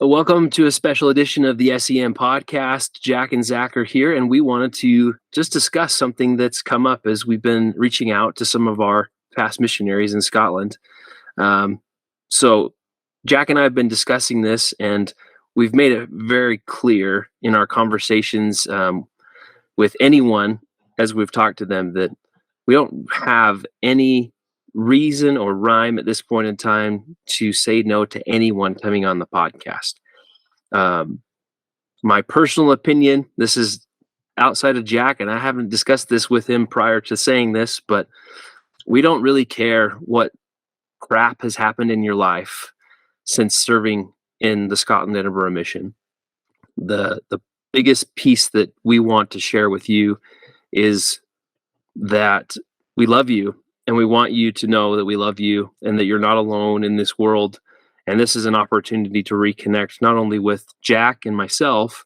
Welcome to a special edition of the S.E.M podcast. Jack and Zack are here, and we wanted to just discuss something that's come up as we've been reaching out to some of our past missionaries in Scotland. So, Jack and I have been discussing this, and we've made it very clear in our conversations with anyone as we've talked to them that we don't have any reason or rhyme at this point in time to say no to anyone coming on the podcast. My personal opinion, this is outside of Jack, and I haven't discussed this with him prior to saying this, but we don't really care what crap has happened in your life since serving in the Scotland Edinburgh mission. The biggest piece that we want to share with you is that we love you, and we want you to know that we love you and that you're not alone in this world. And this is an opportunity to reconnect not only with Jack and myself,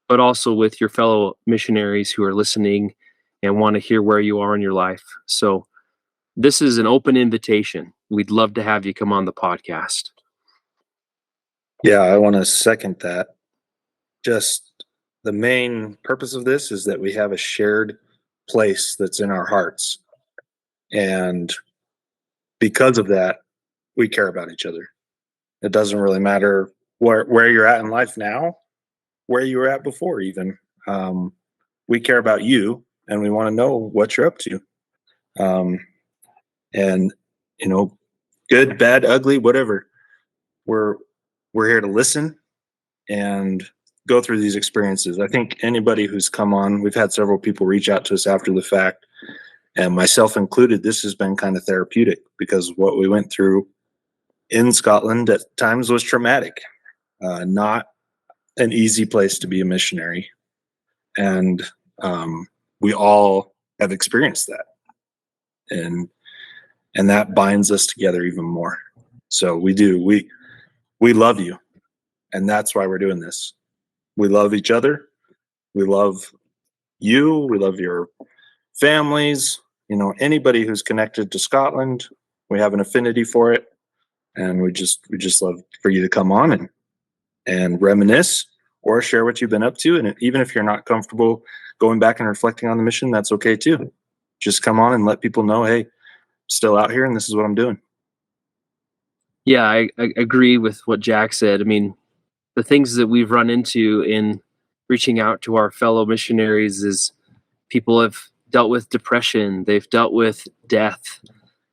but also with your fellow missionaries who are listening and want to hear where you are in your life. So this is an open invitation. We'd love to have you come on the podcast. Yeah, I want to second that. Just the main purpose of this is that we have a shared place that's in our hearts. And because of that, we care about each other. It doesn't really matter where you're at in life now, where you were at before even. We care about you, and we want to know what you're up to. And, good, bad, ugly, whatever. We're here to listen and go through these experiences. I think anybody who's come on, we've had several people reach out to us after the fact, and myself included, this has been kind of therapeutic because what we went through in Scotland at times was traumatic. Not an easy place to be a missionary. And we all have experienced that. And that binds us together even more. So we do. We love you. And that's why we're doing this. We love each other. We love you. We love your families. Anybody who's connected to Scotland, we have an affinity for it. And we just love for you to come on and reminisce or share what you've been up to. And even if you're not comfortable going back and reflecting on the mission, that's okay too. Just come on and let people know, hey, I'm still out here and this is what I'm doing. Yeah, I agree with what Jack said. I mean, the things that we've run into in reaching out to our fellow missionaries is people have dealt with depression. They've dealt with death,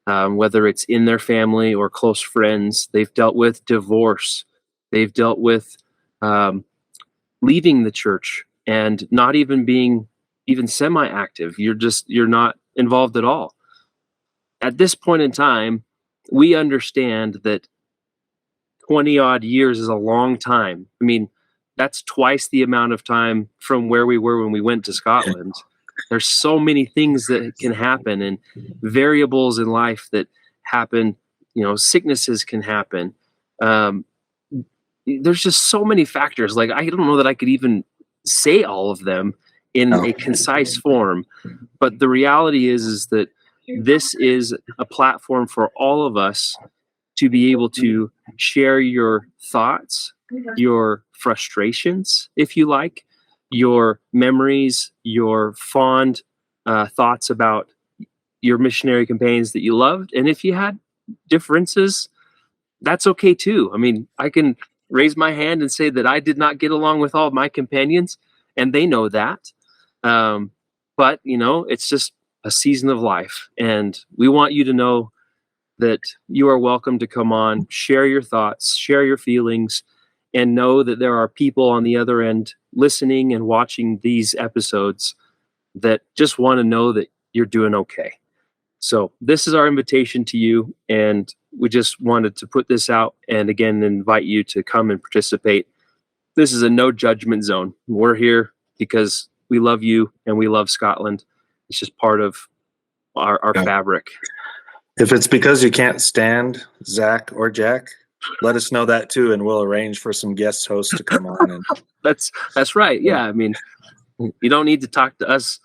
whether it's in their family or close friends. They've dealt with divorce. They've dealt with leaving the church and not even being even semi-active. You're not involved at all. At this point in time, we understand that 20 odd years is a long time. I mean, that's twice the amount of time from where we were when we went to Scotland. There's so many things that can happen and variables in life that happen. Sicknesses can happen. There's just so many factors. Like, I don't know that I could even say all of them in a concise form. But the reality is that this is a platform for all of us to be able to share your thoughts, your frustrations, if you like, your memories, your fond thoughts about your missionary companions that you loved. And if you had differences, that's okay too. I mean, I can raise my hand and say that I did not get along with all of my companions, and they know that. But, it's just a season of life. And we want you to know that you are welcome to come on, share your thoughts, share your feelings, and know that there are people on the other end listening and watching these episodes that just want to know that you're doing okay. So this is our invitation to you, and we just wanted to put this out and again invite you to come and participate. This is a no judgment zone. We're here because we love you and we love Scotland. It's just part of our fabric. If it's because you can't stand Zack or Jack, let us know that too, and we'll arrange for some guest hosts to come on. And that's right. Yeah, I mean, you don't need to talk to us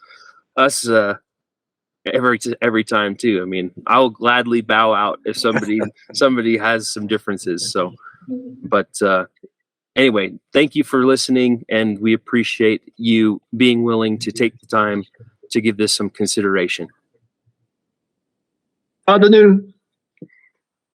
every time too. I mean, I'll gladly bow out if somebody has some differences. So, but Anyway, thank you for listening, and we appreciate you being willing to take the time to give this some consideration. Pas de nul.